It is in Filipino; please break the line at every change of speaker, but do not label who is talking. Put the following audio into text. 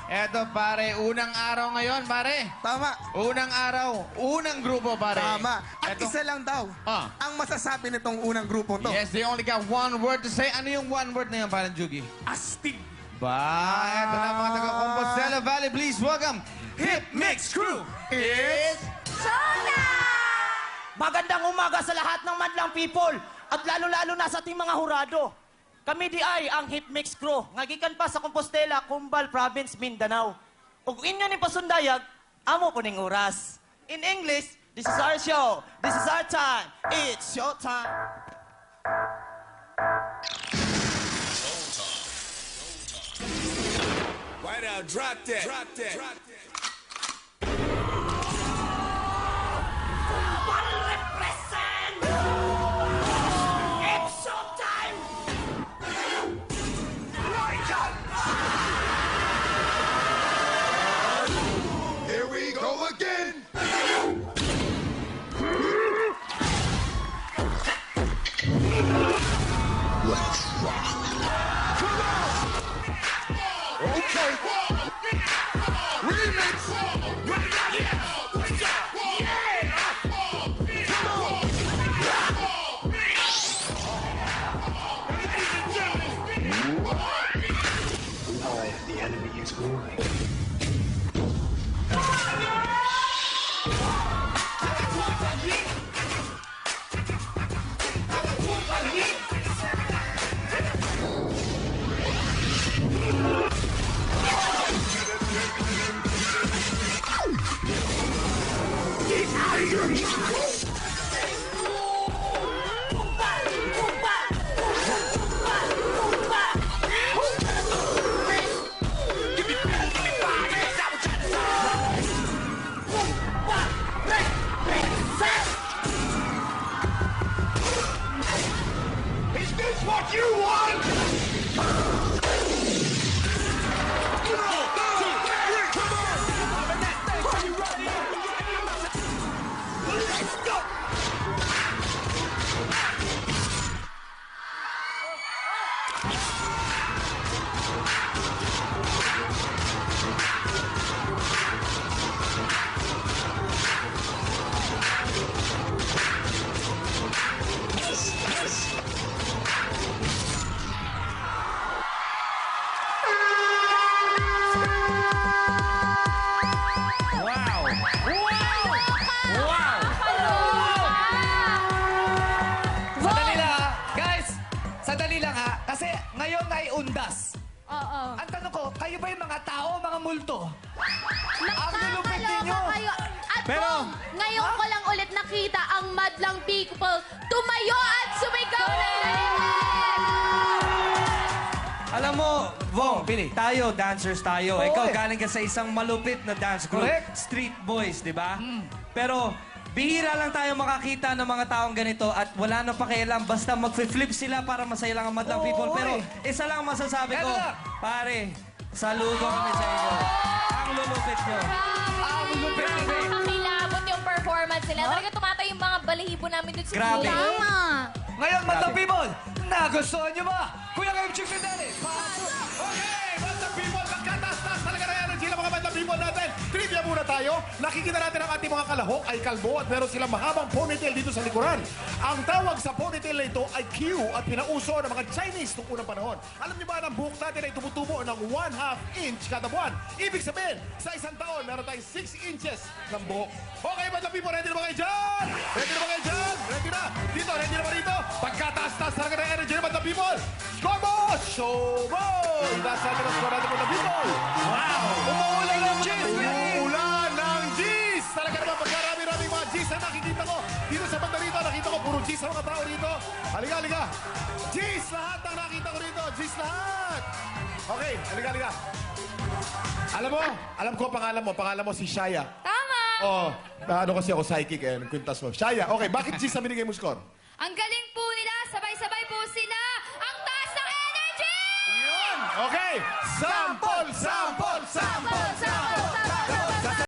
Eto, pare, unang araw ngayon, pare.
Tama.
Unang araw, unang grupo, pare.
Tama. At
Eto-
isa lang daw ang masasabi nitong unang grupong to.
Yes, they only got one word to say. Ano yung one word na yun, parang Jugi?
Astig.
Ba, eto na mga taga-Compostela Valley. Please welcome Hip Mix Crew. It's
Magandang umaga sa lahat ng madlang people at lalo-lalo na sa ating mga hurado. Kami di ay ang Hip Mix Crew, ngagikan pa sa Compostela, Cumbal Province, Mindanao. Ug inyo ni pasundayag, amo po ning oras. In English, this is our show. This is our time. It's show time.
Right out, drop that. Drop that. Drop that.
It's show time.
Here we go again. Let's rock. Come on. Okay. Remix.
The enemy is growing.
Is this what you want? Let's go!
wow.
Sandali lang ha. Guys, sandali lang ha. Kasi ngayon ay undas.
Oo.
Ang tanong ko, kayo ba yung mga tao o mga multo? Ang lulupit
Nakakaloka
ninyo.
kayo. At
Pero-
Bong, ngayon ko lang ulit nakita ang madlang people tumayo at sumigaw na
Alam mo, Vong,
Pili.
tayo, dancers tayo.
Oo,
Ikaw
eh.
galing ka sa isang malupit na dance group.
Correct.
Street Boys, di ba? Pero, bihira lang tayo makakita ng mga taong ganito at wala na pakialam. Basta mag-flip sila para masaya lang ang madlang
Oo,
people. Pero,
eh.
isa lang ang masasabi ko,
Eto na.
pare, saludo kami sa inyo. Ang lulupit nyo.
Ang lupit nila.
Nakakilabot yung performance nila. Talaga tumatayo yung mga balahibo namin dun sa
Grabe.
Tama.
Ngayon, madlang people, nagustuhan nyo ba? Kuya kayo, Chief Fidel.
Okay, Bandang People, magkataas-taas talaga na energy ng mga Bandang People natin. Trivia muna tayo. Nakikita natin ang ating mga kalahok ay kalbo at meron silang mahabang ponytail dito sa likuran. Ang tawag sa ponytail na ito ay Q at pinauso ng mga Chinese noong unang panahon. Alam niyo ba na ang buhok natin ay tumutubo ng 1/2 inch kada buwan? Ibig sabihin, sa isang taon, meron tayong 6 inches ng buhok. Okay, Bandang People, ready na ba kayo dyan? Ready na ba kayo dyan? Ready na? Dito, ready na ba dito? Pagkataas-taas talaga ng energy ng Bandang People. Scorebo! Showbo! Nasa atin ang score natin Bandang People. Wow!
Umuulan ng cheese, baby!
Ulan ng G's! Talaga naman, pagkarami-rami mga G's na nakikita ko. Dito sa banda rito, nakita ko puro G's ang mga tao rito. Halika, halika. G's lahat ang nakita ko rito. G's lahat. Okay, halika, halika. Alam ko pangalan mo si Shaya.
Tama.
Oh, ano kasi ako psychic eh, kwintas mo. Shaya, okay, bakit G's ang binigay mo score?
Ang galing po nila. Sabay-sabay po sila. Ang taas ng energy!
Okay, sample, sample, sample, sample.